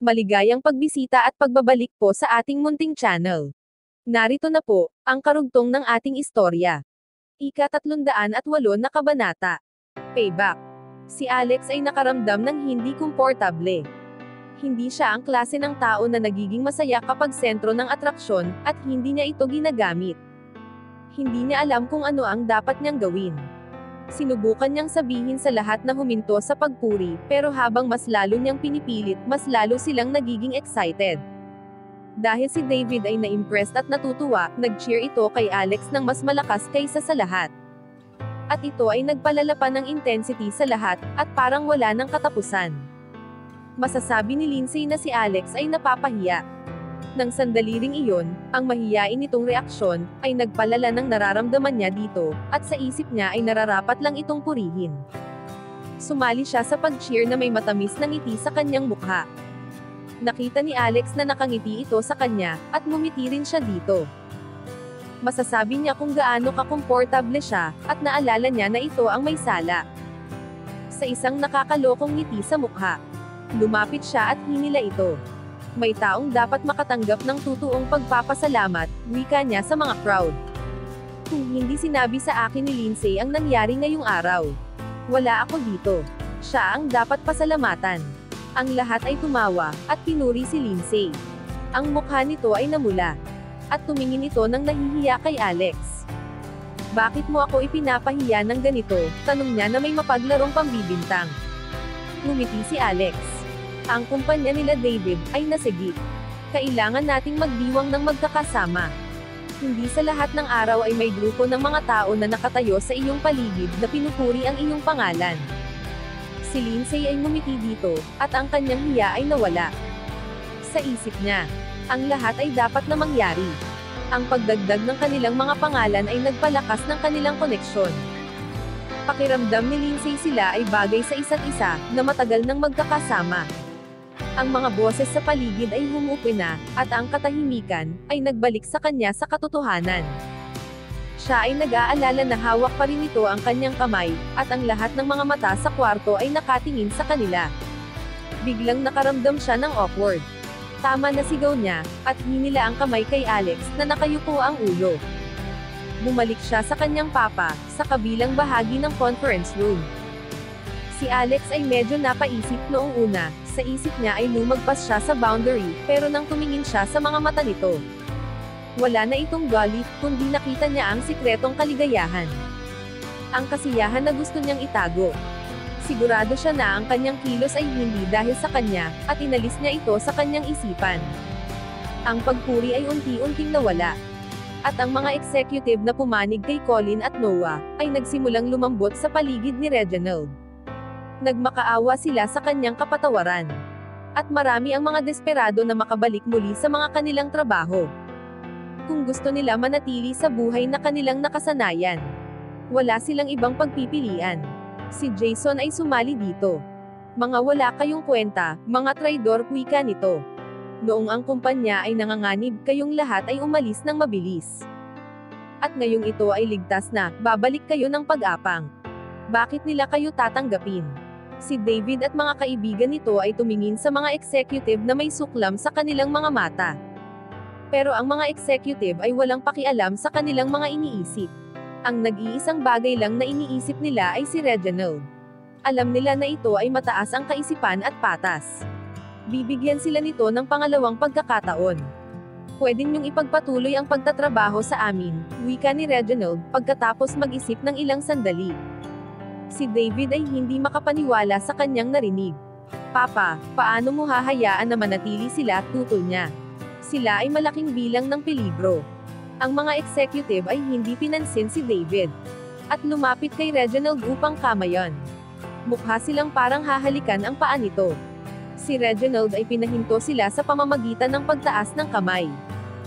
Maligayang pagbisita at pagbabalik po sa ating munting channel. Narito na po, ang karugtong ng ating istorya. Ika-308 na kabanata. Payback. Si Alex ay nakaramdam ng hindi komportable. Hindi siya ang klase ng tao na nagiging masaya kapag sentro ng atraksyon, at hindi niya ito ginagamit. Hindi niya alam kung ano ang dapat niyang gawin. Sinubukan niyang sabihin sa lahat na huminto sa pagpuri, pero habang mas lalo niyang pinipilit, mas lalo silang nagiging excited. Dahil si David ay na-impressed at natutuwa, nag-cheer ito kay Alex ng mas malakas kaysa sa lahat. At ito ay nagpalala pa ng intensity sa lahat, at parang wala ng katapusan. Masasabi ni Lindsay na si Alex ay napapahiya. Nang sandali ring iyon, ang mahiyain nitong reaksyon, ay nagpalala ng nararamdaman niya dito, at sa isip niya ay nararapat lang itong purihin. Sumali siya sa pag-cheer na may matamis na ngiti sa kanyang mukha. Nakita ni Alex na nakangiti ito sa kanya, at ngumiti rin siya dito. Masasabi niya kung gaano kakomportable siya, at naalala niya na ito ang may sala. Sa isang nakakalokong ngiti sa mukha, lumapit siya at hinila ito. May taong dapat makatanggap ng totoong pagpapasalamat, wika niya sa mga crowd. Kung hindi sinabi sa akin ni Lindsay ang nangyari ngayong araw, wala ako dito. Siya ang dapat pasalamatan. Ang lahat ay tumawa, at pinuri si Lindsay. Ang mukha nito ay namula. At tumingin ito ng nahihiya kay Alex. Bakit mo ako ipinapahiya ng ganito? Tanong niya na may mapaglarong pambibintang. Ngumiti si Alex. Ang kumpanya nila David ay nasigi. Kailangan nating magdiwang ng magkakasama. Hindi sa lahat ng araw ay may grupo ng mga tao na nakatayo sa iyong paligid na pinupuri ang iyong pangalan. Si Lindsay ay ngumiti dito, at ang kanyang hiya ay nawala. Sa isip niya, ang lahat ay dapat na mangyari. Ang pagdagdag ng kanilang mga pangalan ay nagpalakas ng kanilang koneksyon. Pakiramdam ni Lindsay sila ay bagay sa isa't isa, na matagal nang magkakasama. Ang mga boses sa paligid ay humupi na, at ang katahimikan ay nagbalik sa kanya sa katotohanan. Siya ay nag-aalala na hawak pa rin ito ang kanyang kamay, at ang lahat ng mga mata sa kwarto ay nakatingin sa kanila. Biglang nakaramdam siya ng awkward. Tama na sigaw niya, at hinila ang kamay kay Alex na nakayuko ang ulo. Bumalik siya sa kanyang papa, sa kabilang bahagi ng conference room. Si Alex ay medyo napaisip noong una, sa isip niya ay lumagpas siya sa boundary, pero nang tumingin siya sa mga mata nito, wala na itong galit, kundi nakita niya ang sikretong kaligayahan. Ang kasiyahan na gusto niyang itago. Sigurado siya na ang kanyang kilos ay hindi dahil sa kanya, at inalis niya ito sa kanyang isipan. Ang pagpuri ay unti-unting nawala. At ang mga executive na pumanig kay Colin at Noah, ay nagsimulang lumambot sa paligid ni Reginald. Nagmakaawa sila sa kanyang kapatawaran. At marami ang mga desperado na makabalik muli sa mga kanilang trabaho. Kung gusto nila manatili sa buhay na kanilang nakasanayan, wala silang ibang pagpipilian. Si Jason ay sumali dito. Mga wala kayong kwenta, mga traidor, wika nito. Noong ang kumpanya ay nanganganib, kayong lahat ay umalis ng mabilis. At ngayong ito ay ligtas na, babalik kayo ng pag-apang. Bakit nila kayo tatanggapin? Si David at mga kaibigan nito ay tumingin sa mga executive na may suklam sa kanilang mga mata. Pero ang mga executive ay walang pakialam sa kanilang mga iniisip. Ang nag-iisang bagay lang na iniisip nila ay si Reginald. Alam nila na ito ay mataas ang kaisipan at patas. Bibigyan sila nito ng pangalawang pagkakataon. Pwede niyong ipagpatuloy ang pagtatrabaho sa amin, wika ni Reginald, pagkatapos mag-isip ng ilang sandali. Si David ay hindi makapaniwala sa kanyang narinig. Papa, paano mo hahayaan na manatili sila, tutol niya. Sila ay malaking bilang ng peligro. Ang mga executive ay hindi pinansin si David. At lumapit kay Reginald upang kamayan. Mukha silang parang hahalikan ang paa nito. Si Reginald ay pinahinto sila sa pamamagitan ng pagtaas ng kamay.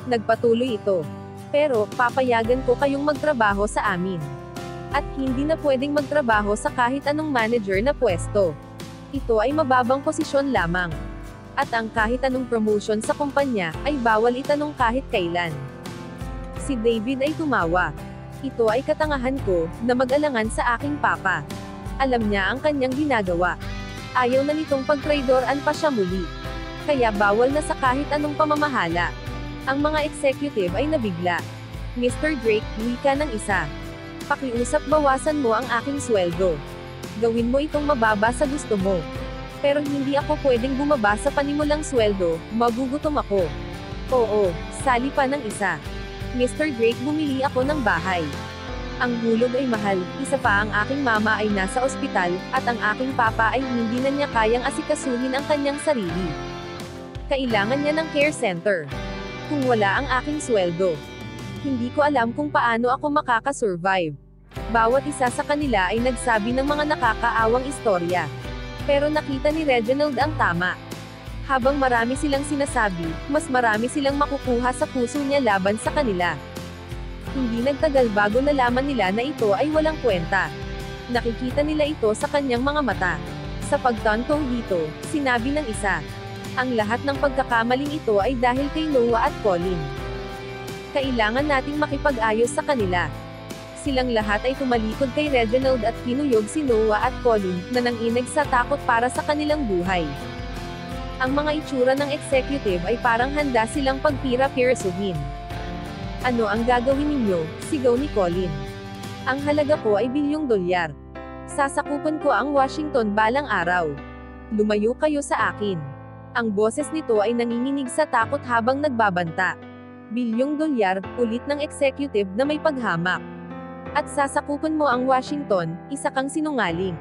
Nagpatuloy ito. Pero, papayagan ko kayong magtrabaho sa amin. At hindi na pwedeng magtrabaho sa kahit anong manager na pwesto. Ito ay mababang posisyon lamang. At ang kahit anong promotion sa kumpanya, ay bawal itanong kahit kailan. Si David ay tumawa. Ito ay katangahan ko, na mag-alangan sa aking papa. Alam niya ang kanyang ginagawa. Ayaw na nitong pagtraidoran pa siya muli. Kaya bawal na sa kahit anong pamamahala. Ang mga executive ay nabigla. Mr. Drake, wika ng isa. Pakiusap bawasan mo ang aking sweldo. Gawin mo itong mababa sa gusto mo. Pero hindi ako pwedeng bumaba sa panimulang sweldo, magugutom ako. Oo, sali pa ng isa. Mr. Drake, bumili ako ng bahay. Ang hulog ay mahal, isa pa ang aking mama ay nasa ospital, at ang aking papa ay hindi na niya kayang asikasuhin ang kanyang sarili. Kailangan niya ng care center. Kung wala ang aking sweldo, hindi ko alam kung paano ako makakasurvive. Bawat isa sa kanila ay nagsabi ng mga nakakaawang istorya. Pero nakita ni Reginald ang tama. Habang marami silang sinasabi, mas marami silang makukuha sa puso niya laban sa kanila. Hindi nagtagal bago nalaman nila na ito ay walang kwenta. Nakikita nila ito sa kanyang mga mata. Sa pagtantong dito, sinabi ng isa, ang lahat ng pagkakamaling ito ay dahil kay Noah at Colin. Kailangan nating makipag-ayos sa kanila. Silang lahat ay tumalikod kay Reginald at kinuyog si Noah at Colin, na nanginig sa takot para sa kanilang buhay. Ang mga itsura ng executive ay parang handa silang pagpira-pirasuhin. Ano ang gagawin ninyo? Sigaw ni Colin. Ang halaga ko ay $1 bilyon. Sasakupan ko ang Washington balang araw. Lumayo kayo sa akin. Ang boses nito ay nanginginig sa takot habang nagbabanta. $1 bilyon, ulit ng executive na may paghamak. At sasakupan mo ang Washington, isa kang sinungaling.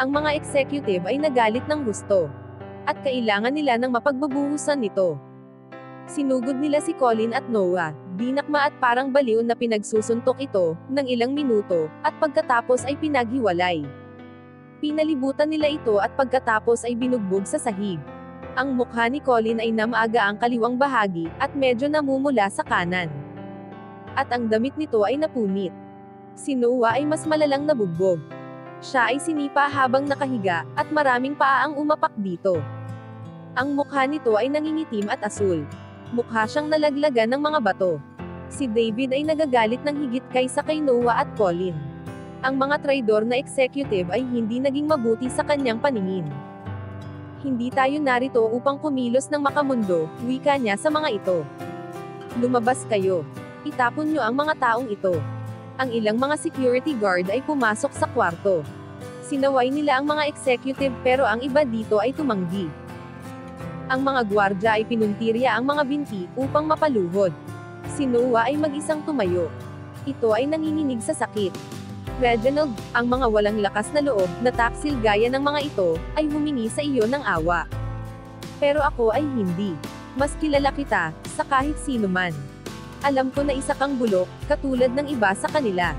Ang mga executive ay nagalit ng gusto. At kailangan nila ng mapagbabuhusan nito. Sinugod nila si Colin at Noah, dinakma at parang baliw na pinagsusuntok ito, ng ilang minuto, at pagkatapos ay pinaghiwalay. Pinalibutan nila ito at pagkatapos ay binugbog sa sahig. Ang mukha ni Colin ay namaga ang kaliwang bahagi, at medyo namumula sa kanan. At ang damit nito ay napunit. Si Noah ay mas malalang nabugbog. Siya ay sinipa habang nakahiga, at maraming paa ang umapak dito. Ang mukha nito ay nangingitim at asul. Mukha siyang nalaglagan ng mga bato. Si David ay nagagalit ng higit kaysa kay Noah at Colin. Ang mga traidor na executive ay hindi naging mabuti sa kanyang paningin. Hindi tayo narito upang kumilos ng makamundo, wika niya sa mga ito. Lumabas kayo. Itapon niyo ang mga taong ito. Ang ilang mga security guard ay pumasok sa kwarto. Sinaway nila ang mga executive pero ang iba dito ay tumanggi. Ang mga gwardya ay pinuntirya ang mga binti upang mapaluhod. Si Noah ay mag-isang tumayo. Ito ay nanginginig sa sakit. Reginald, ang mga walang lakas na loob na taksil gaya ng mga ito, ay humingi sa iyo ng awa. Pero ako ay hindi. Mas kilala kita, sa kahit sino man. Alam ko na isa kang bulok, katulad ng iba sa kanila.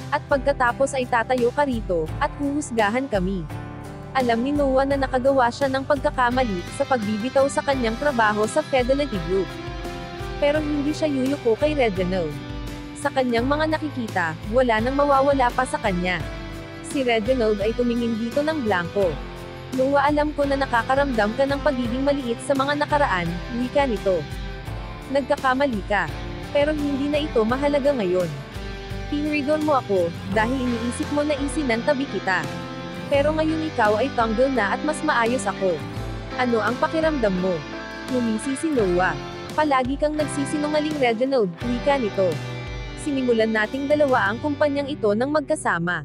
At pagkatapos ay tatayo ka rito, at huhusgahan kami. Alam ni Noah na nakagawa siya ng pagkakamali sa pagbibitaw sa kanyang trabaho sa Fidelity Group. Pero hindi siya yuyuko kay Reginald. Sa kanyang mga nakikita, wala nang mawawala pa sa kanya. Si Reginald ay tumingin dito ng blanco. Noah, alam ko na nakakaramdam ka ng pagiging maliit sa mga nakaraan, wika nito. Nagkakamali ka. Pero hindi na ito mahalaga ngayon. Pinridor mo ako, dahil iniisip mo na isinan tabi kita. Pero ngayon ikaw ay tanggol na at mas maayos ako. Ano ang pakiramdam mo? Ngumisi si Noah. Palagi kang nagsisinungaling, Reginald, wika nito. Sinimulan nating dalawa ang kumpanyang ito ng magkasama.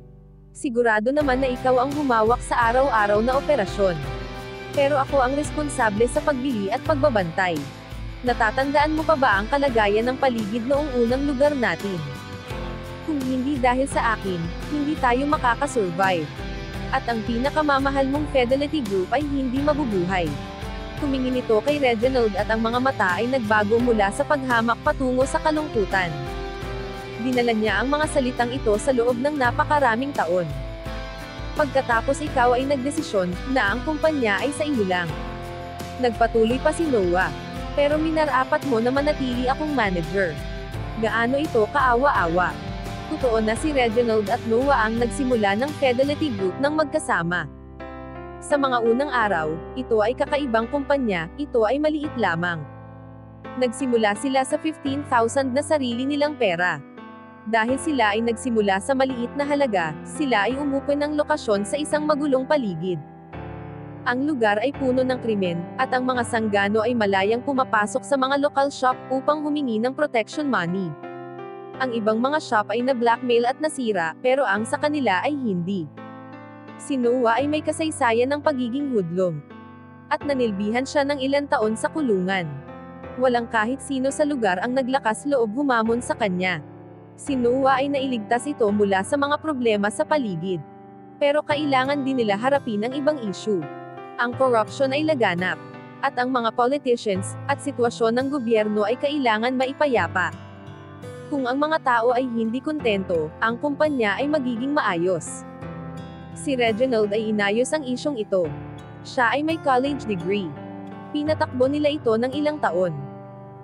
Sigurado naman na ikaw ang humawak sa araw-araw na operasyon. Pero ako ang responsable sa pagbili at pagbabantay. Natatandaan mo pa ba ang kalagayan ng paligid noong unang lugar natin? Kung hindi dahil sa akin, hindi tayo makakasurvive. At ang pinakamamahal mong Fidelity Group ay hindi mabubuhay. Tumingin ito kay Reginald at ang mga mata ay nagbago mula sa paghamak patungo sa kalungkutan. Dinala niya ang mga salitang ito sa loob ng napakaraming taon. Pagkatapos ikaw ay nagdesisyon na ang kumpanya ay sa iyo lang. Nagpatuloy pa si Noah. Pero minarapat mo na manatili akong manager. Gaano ito kaawa-awa? Totoo na si Reginald at Noah ang nagsimula ng Fidelity Group ng magkasama. Sa mga unang araw, ito ay kakaibang kumpanya, ito ay maliit lamang. Nagsimula sila sa 15,000 na sarili nilang pera. Dahil sila ay nagsimula sa maliit na halaga, sila ay umupo ng lokasyon sa isang magulong paligid. Ang lugar ay puno ng krimen, at ang mga sanggano ay malayang pumapasok sa mga local shop upang humingi ng protection money. Ang ibang mga shop ay na-blackmail at nasira, pero ang sa kanila ay hindi. Si Noah ay may kasaysayan ng pagiging hoodlum. At nanilbihan siya ng ilang taon sa kulungan. Walang kahit sino sa lugar ang naglakas loob humamon sa kanya. Si Noah ay nailigtas ito mula sa mga problema sa paligid. Pero kailangan din nila harapin ang ibang issue. Ang corruption ay laganap. At ang mga politicians, at sitwasyon ng gobyerno ay kailangan maipayapa. Kung ang mga tao ay hindi kontento, ang kumpanya ay magiging maayos. Si Reginald ay inayos ang isyong ito. Siya ay may college degree. Pinatakbo nila ito ng ilang taon.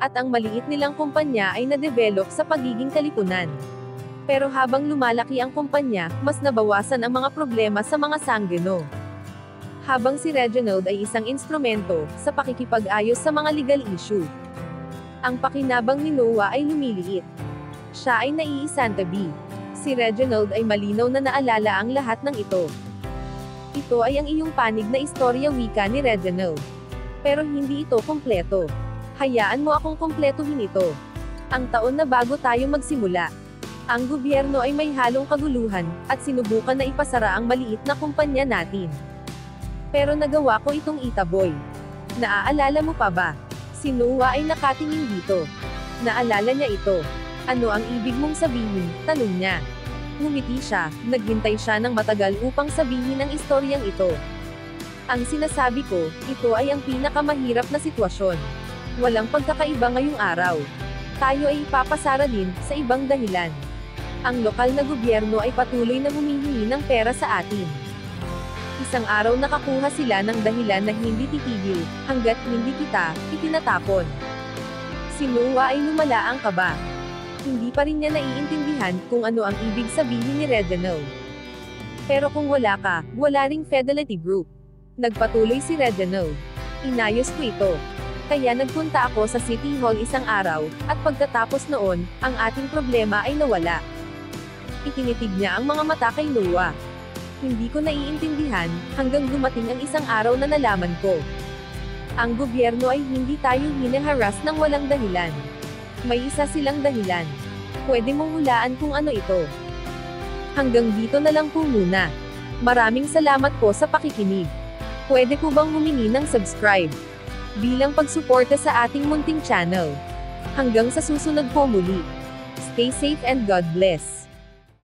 At ang maliit nilang kumpanya ay na-develop sa pagiging kalipunan. Pero habang lumalaki ang kumpanya, mas nabawasan ang mga problema sa mga sanggano. Habang si Reginald ay isang instrumento sa pakikipag-ayos sa mga legal issue. Ang pakinabang ni Noah ay lumiliit. Siya ay naiisang tabi. Si Reginald ay malinaw na naalala ang lahat ng ito. Ito ay ang iyong panig na istorya, wika ni Reginald. Pero hindi ito kompleto. Hayaan mo akong kompletuhin ito. Ang taon na bago tayo magsimula. Ang gobyerno ay may halong kaguluhan, at sinubukan na ipasara ang maliit na kumpanya natin. Pero nagawa ko itong itaboy. Naaalala mo pa ba? Si Noah ay nakatingin dito. Naalala niya ito. Ano ang ibig mong sabihin? Tanong niya. Ngumiti siya, naghintay siya ng matagal upang sabihin ang istoryang ito. Ang sinasabi ko, ito ay ang pinakamahirap na sitwasyon. Walang pagkakaiba ngayong araw. Tayo ay ipapasara din, sa ibang dahilan. Ang lokal na gobyerno ay patuloy na humihingi ng pera sa atin. Isang araw nakakuha sila ng dahilan na hindi titigil, hanggat hindi kita itinatapon. Si Noah ay lumala ang kaba. Hindi pa rin niya naiintindihan kung ano ang ibig sabihin ni Reginald. Pero kung wala ka, wala ring Fidelity Group. Nagpatuloy si Reginald. Inayos ko ito. Kaya nagpunta ako sa City Hall isang araw, at pagkatapos noon, ang ating problema ay nawala. Itinitig niya ang mga mata kay Noah. Hindi ko naiintindihan, hanggang dumating ang isang araw na nalaman ko. Ang gobyerno ay hindi tayo hinaharas ng walang dahilan. May isa silang dahilan. Pwede mong hulaan kung ano ito. Hanggang dito na lang po muna. Maraming salamat po sa pakikinig. Pwede po bang humingi ng subscribe? Bilang pagsuporta sa ating munting channel. Hanggang sa susunod po muli. Stay safe and God bless.